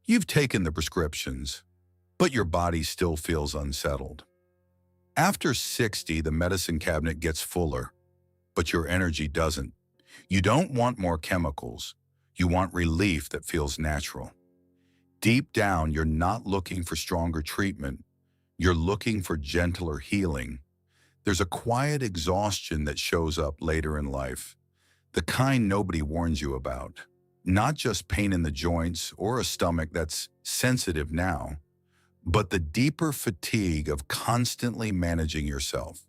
You've taken the prescriptions, but your body still feels unsettled. After 60, the medicine cabinet gets fuller, but your energy doesn't. You don't want more chemicals. You want relief that feels natural. Deep down, you're not looking for stronger treatment. You're looking for gentler healing. There's a quiet exhaustion that shows up later in life, the kind nobody warns you about. Not just pain in the joints or a stomach that's sensitive now, but the deeper fatigue of constantly managing yourself.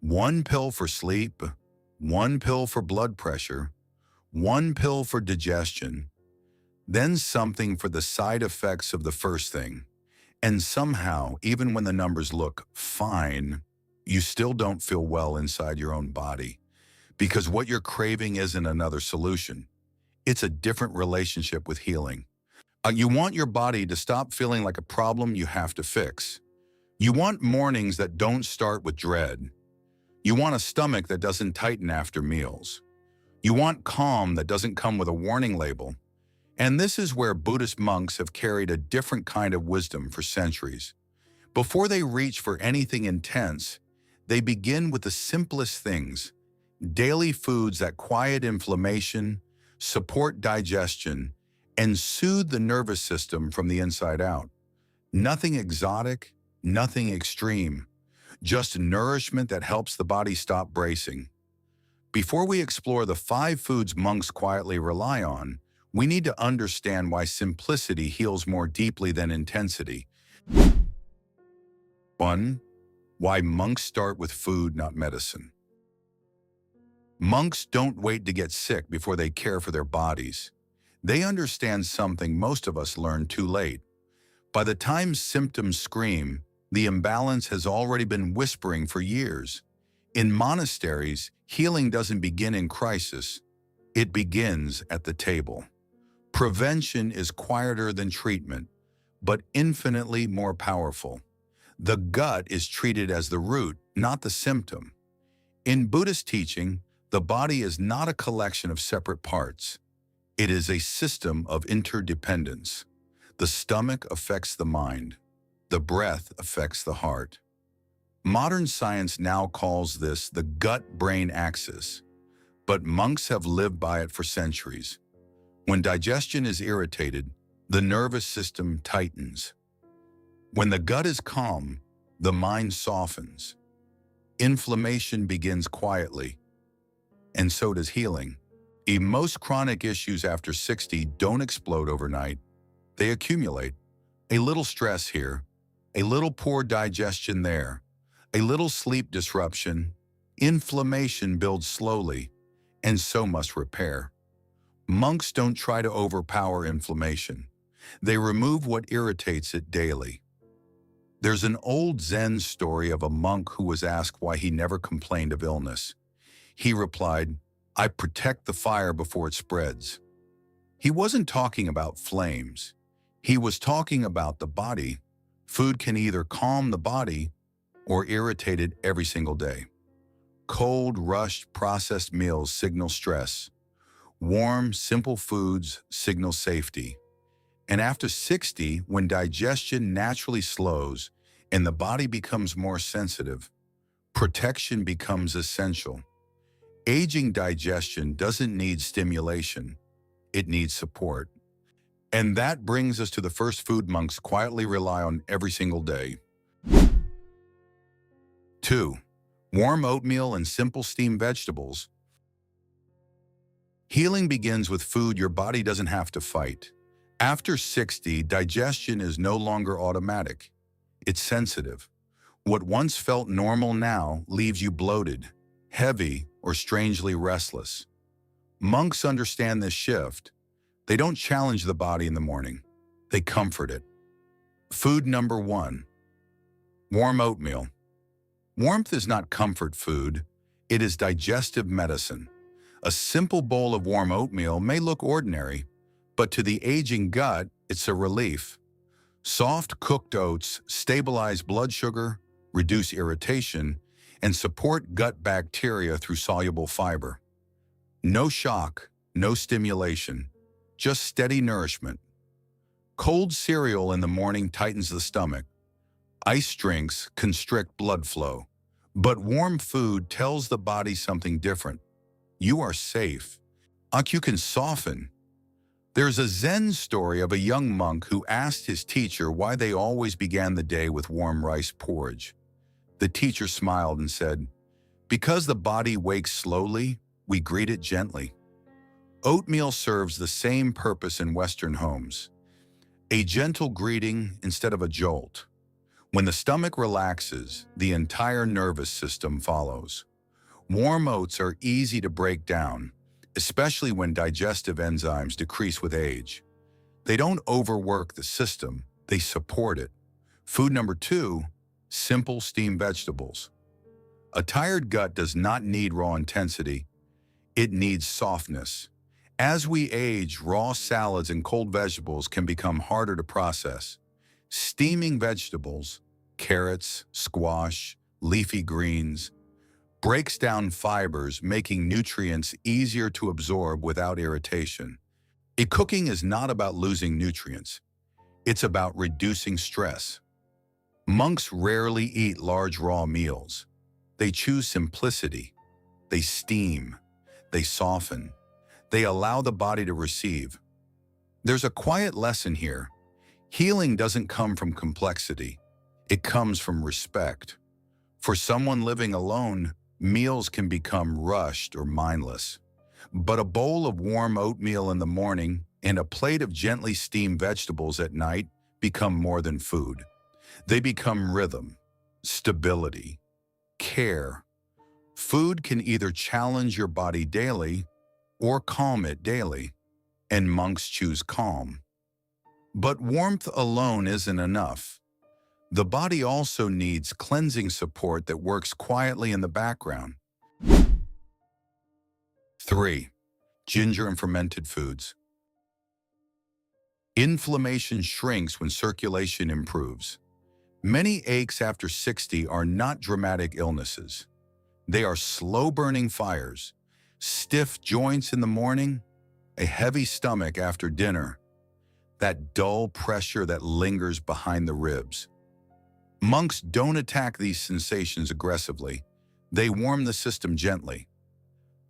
One pill for sleep, one pill for blood pressure, one pill for digestion, then something for the side effects of the first thing. And somehow, even when the numbers look fine, you still don't feel well inside your own body. Because what you're craving isn't another solution. It's a different relationship with healing. You want your body to stop feeling like a problem you have to fix. You want mornings that don't start with dread. You want a stomach that doesn't tighten after meals. You want calm that doesn't come with a warning label. And this is where Buddhist monks have carried a different kind of wisdom for centuries. Before they reach for anything intense, they begin with the simplest things: daily foods that quiet inflammation, support digestion, and soothe the nervous system from the inside out. Nothing exotic, nothing extreme, just nourishment that helps the body stop bracing. Before we explore the 5 foods monks quietly rely on, we need to understand why simplicity heals more deeply than intensity. 1. Why monks start with food, not medicine. Monks don't wait to get sick before they care for their bodies. They understand something most of us learn too late. By the time symptoms scream, the imbalance has already been whispering for years. In monasteries, healing doesn't begin in crisis. It begins at the table. Prevention is quieter than treatment, but infinitely more powerful. The gut is treated as the root, not the symptom. In Buddhist teaching, the body is not a collection of separate parts. It is a system of interdependence. The stomach affects the mind. The breath affects the heart. Modern science now calls this the gut-brain axis, but monks have lived by it for centuries. When digestion is irritated, the nervous system tightens. When the gut is calm, the mind softens. Inflammation begins quietly, and so does healing. Most chronic issues after 60 don't explode overnight. They accumulate. A little stress here, a little poor digestion there, a little sleep disruption. Inflammation builds slowly, and so must repair. Monks don't try to overpower inflammation. They remove what irritates it daily. There's an old Zen story of a monk who was asked why he never complained of illness. He replied, "I protect the fire before it spreads." He wasn't talking about flames. He was talking about the body. Food can either calm the body or irritate it every single day. Cold, rushed, processed meals signal stress. Warm, simple foods signal safety. And after 60, when digestion naturally slows and the body becomes more sensitive, protection becomes essential. Aging digestion doesn't need stimulation. It needs support. And that brings us to the first food monks quietly rely on every single day. 2. Warm oatmeal and simple steamed vegetables. Healing begins with food your body doesn't have to fight. After 60, digestion is no longer automatic. It's sensitive. What once felt normal now leaves you bloated, heavy, or strangely restless. Monks understand this shift. They don't challenge the body in the morning. They comfort it. Food number 1. Warm oatmeal. Warmth is not comfort food. It is digestive medicine. A simple bowl of warm oatmeal may look ordinary, but to the aging gut, it's a relief. Soft cooked oats stabilize blood sugar, reduce irritation, and support gut bacteria through soluble fiber. No shock, no stimulation, just steady nourishment. Cold cereal in the morning tightens the stomach. Ice drinks constrict blood flow. But warm food tells the body something different. You are safe. You can soften. There's a Zen story of a young monk who asked his teacher why they always began the day with warm rice porridge. The teacher smiled and said, "Because the body wakes slowly, we greet it gently." Oatmeal serves the same purpose in Western homes. A gentle greeting instead of a jolt. When the stomach relaxes, the entire nervous system follows. Warm oats are easy to break down, especially when digestive enzymes decrease with age. They don't overwork the system, they support it. Food number 2, simple steamed vegetables. A tired gut does not need raw intensity, it needs softness. As we age, raw salads and cold vegetables can become harder to process. Steaming vegetables, carrots, squash, leafy greens, breaks down fibers, making nutrients easier to absorb without irritation. Cooking is not about losing nutrients. It's about reducing stress. Monks rarely eat large raw meals. They choose simplicity. They steam. They soften. They allow the body to receive. There's a quiet lesson here. Healing doesn't come from complexity. It comes from respect. For someone living alone, meals can become rushed or mindless. But a bowl of warm oatmeal in the morning and a plate of gently steamed vegetables at night become more than food. They become rhythm, stability, care. Food can either challenge your body daily or calm it daily, and monks choose calm. But warmth alone isn't enough. The body also needs cleansing support that works quietly in the background. 3. Ginger and fermented foods. Inflammation shrinks when circulation improves. Many aches after 60 are not dramatic illnesses. They are slow-burning fires, stiff joints in the morning, a heavy stomach after dinner, that dull pressure that lingers behind the ribs. Monks don't attack these sensations aggressively. They warm the system gently.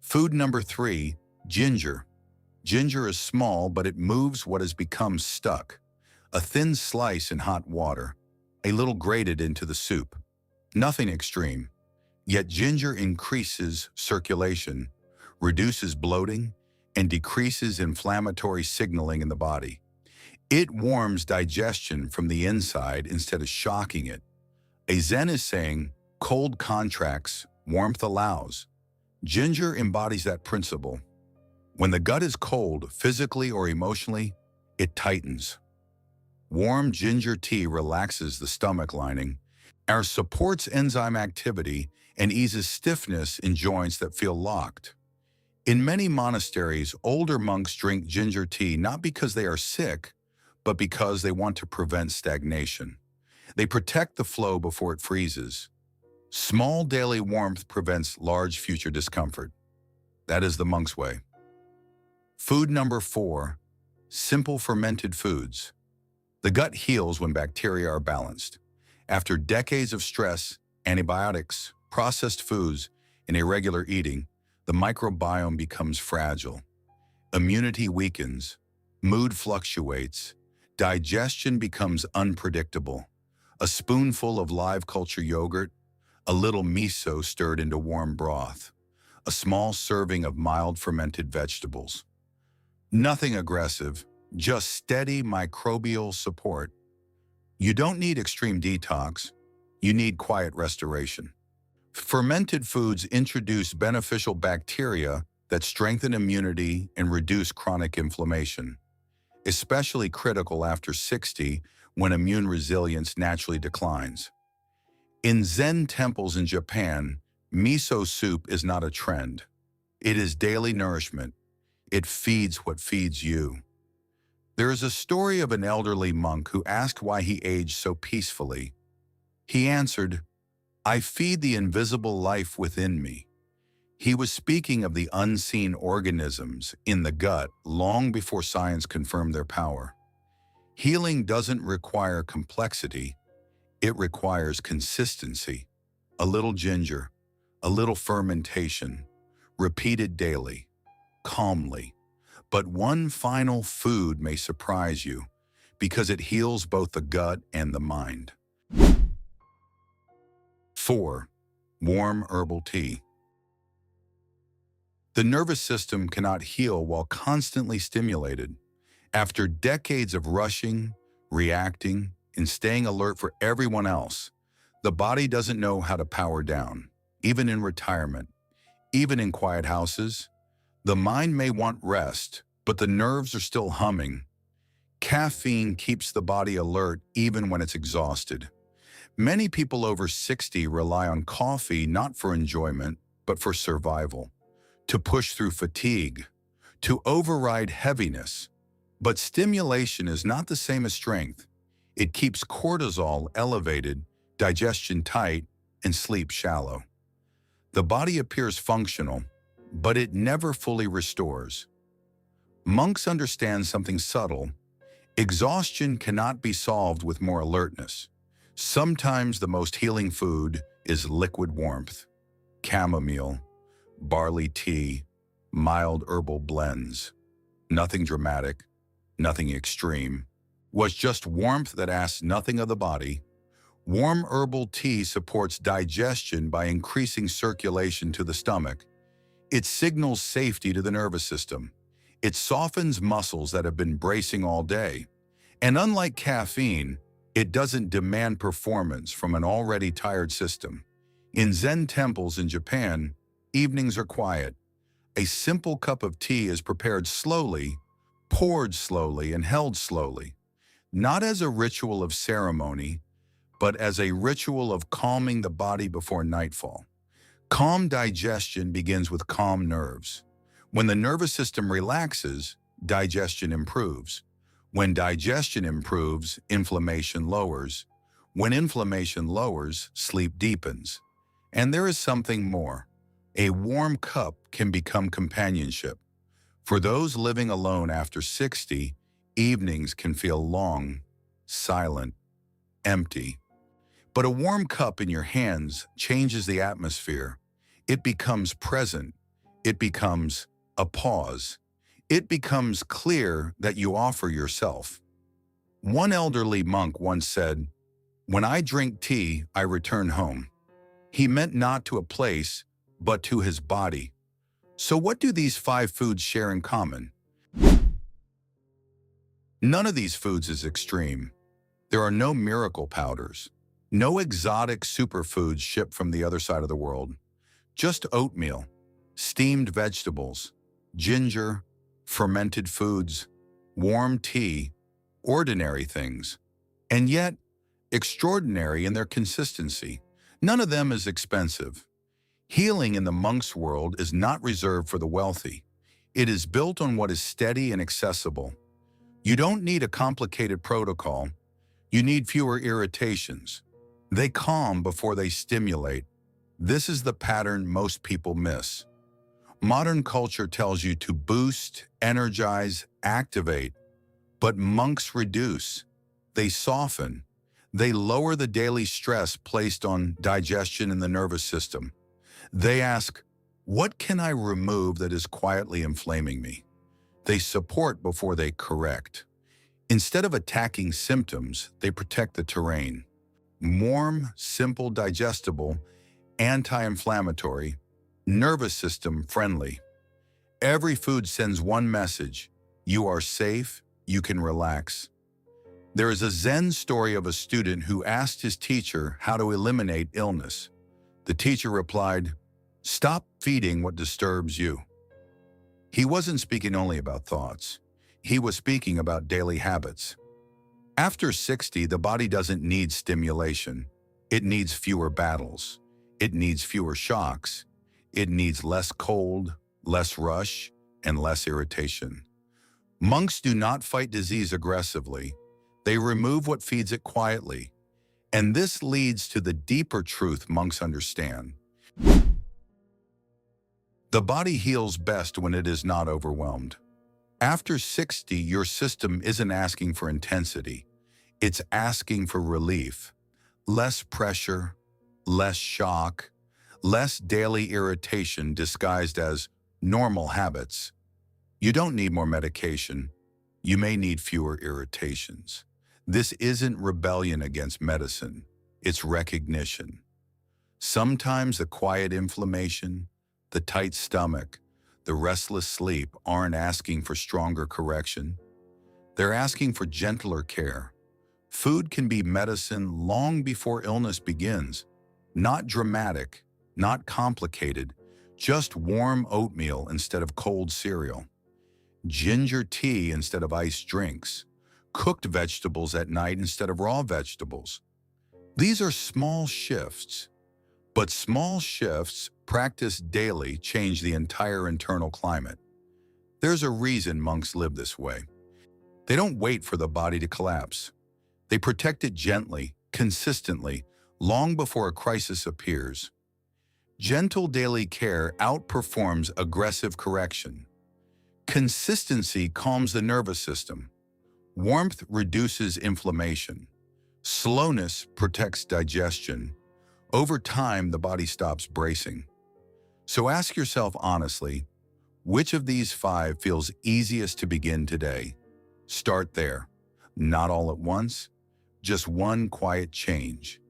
Food number 3, ginger. Ginger is small, but it moves what has become stuck. A thin slice in hot water, a little grated into the soup. Nothing extreme. Yet ginger increases circulation, reduces bloating, and decreases inflammatory signaling in the body. It warms digestion from the inside instead of shocking it. A Zen is saying, cold contracts, warmth allows. Ginger embodies that principle. When the gut is cold, physically or emotionally, it tightens. Warm ginger tea relaxes the stomach lining, supports enzyme activity, and eases stiffness in joints that feel locked. In many monasteries, older monks drink ginger tea not because they are sick, but because they want to prevent stagnation. They protect the flow before it freezes. Small daily warmth prevents large future discomfort. That is the monk's way. Food number 4, simple fermented foods. The gut heals when bacteria are balanced. After decades of stress, antibiotics, processed foods, and irregular eating, the microbiome becomes fragile. Immunity weakens, mood fluctuates, digestion becomes unpredictable. A spoonful of live culture yogurt, a little miso stirred into warm broth, a small serving of mild fermented vegetables. Nothing aggressive, just steady microbial support. You don't need extreme detox, you need quiet restoration. Fermented foods introduce beneficial bacteria that strengthen immunity and reduce chronic inflammation, especially critical after 60 when immune resilience naturally declines. In Zen temples in Japan, miso soup is not a trend. It is daily nourishment. It feeds what feeds you. There is a story of an elderly monk who asked why he aged so peacefully. He answered, "I feed the invisible life within me." He was speaking of the unseen organisms in the gut long before science confirmed their power. Healing doesn't require complexity, it requires consistency. A little ginger, a little fermentation, repeated daily, calmly. But one final food may surprise you because it heals both the gut and the mind. 4. Warm herbal tea. The nervous system cannot heal while constantly stimulated. After decades of rushing, reacting, and staying alert for everyone else, the body doesn't know how to power down, even in retirement, even in quiet houses. The mind may want rest, but the nerves are still humming. Caffeine keeps the body alert even when it's exhausted. Many people over 60 rely on coffee not for enjoyment, but for survival, to push through fatigue, to override heaviness. But stimulation is not the same as strength. It keeps cortisol elevated, digestion tight, and sleep shallow. The body appears functional, but it never fully restores. Monks understand something subtle. Exhaustion cannot be solved with more alertness. Sometimes the most healing food is liquid warmth, chamomile, barley tea, mild herbal blends. Nothing dramatic, nothing extreme. Was just warmth that asks nothing of the body. Warm herbal tea supports digestion by increasing circulation to the stomach. It signals safety to the nervous system. It softens muscles that have been bracing all day. And unlike caffeine, it doesn't demand performance from an already tired system. In Zen temples in Japan, evenings are quiet. A simple cup of tea is prepared slowly, poured slowly, and held slowly, not as a ritual of ceremony, but as a ritual of calming the body before nightfall. Calm digestion begins with calm nerves. When the nervous system relaxes, digestion improves. When digestion improves, inflammation lowers. When inflammation lowers, sleep deepens. And there is something more. A warm cup can become companionship. For those living alone after 60, evenings can feel long, silent, empty. But a warm cup in your hands changes the atmosphere. It becomes present. It becomes a pause. It becomes clear that you offer yourself. One elderly monk once said, "When I drink tea, I return home." He meant not to a place, but to his body. So what do these 5 foods share in common? None of these foods is extreme. There are no miracle powders, no exotic superfoods shipped from the other side of the world. Just oatmeal, steamed vegetables, ginger, fermented foods, warm tea, ordinary things, and yet extraordinary in their consistency. None of them is expensive. Healing in the monk's world is not reserved for the wealthy. It is built on what is steady and accessible. You don't need a complicated protocol. You need fewer irritations. They calm before they stimulate. This is the pattern most people miss. Modern culture tells you to boost, energize, activate. But monks reduce. They soften. They lower the daily stress placed on digestion and the nervous system. They ask, what can I remove that is quietly inflaming me? They support before they correct. Instead of attacking symptoms, they protect the terrain. Warm, simple, digestible, anti-inflammatory, nervous system friendly. Every food sends one message: you are safe, you can relax. There is a Zen story of a student who asked his teacher how to eliminate illness. The teacher replied, "Stop feeding what disturbs you." He wasn't speaking only about thoughts. He was speaking about daily habits. After 60, the body doesn't need stimulation. It needs fewer battles. It needs fewer shocks. It needs less cold, less rush, and less irritation. Monks do not fight disease aggressively. They remove what feeds it quietly. And this leads to the deeper truth monks understand. The body heals best when it is not overwhelmed. After 60, your system isn't asking for intensity. It's asking for relief. Less pressure, less shock, less daily irritation disguised as normal habits. You don't need more medication. You may need fewer irritations. This isn't rebellion against medicine. It's recognition. Sometimes the quiet inflammation, the tight stomach, the restless sleep aren't asking for stronger correction. They're asking for gentler care. Food can be medicine long before illness begins. Not dramatic, not complicated, just warm oatmeal instead of cold cereal, ginger tea instead of iced drinks, cooked vegetables at night instead of raw vegetables. These are small shifts, but small shifts practiced daily change the entire internal climate. There's a reason monks live this way. They don't wait for the body to collapse. They protect it gently, consistently, long before a crisis appears. Gentle daily care outperforms aggressive correction. Consistency calms the nervous system. Warmth reduces inflammation. Slowness protects digestion. Over time, the body stops bracing. So ask yourself honestly, which of these 5 feels easiest to begin today? Start there. Not all at once, just one quiet change.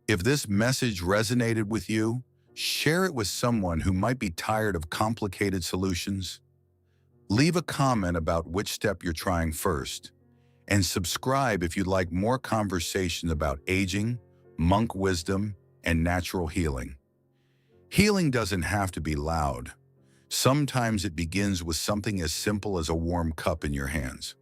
If this message resonated with you, share it with someone who might be tired of complicated solutions. Leave a comment about which step you're trying first, and subscribe if you'd like more conversation about aging, monk wisdom, and natural healing. Healing doesn't have to be loud. Sometimes it begins with something as simple as a warm cup in your hands.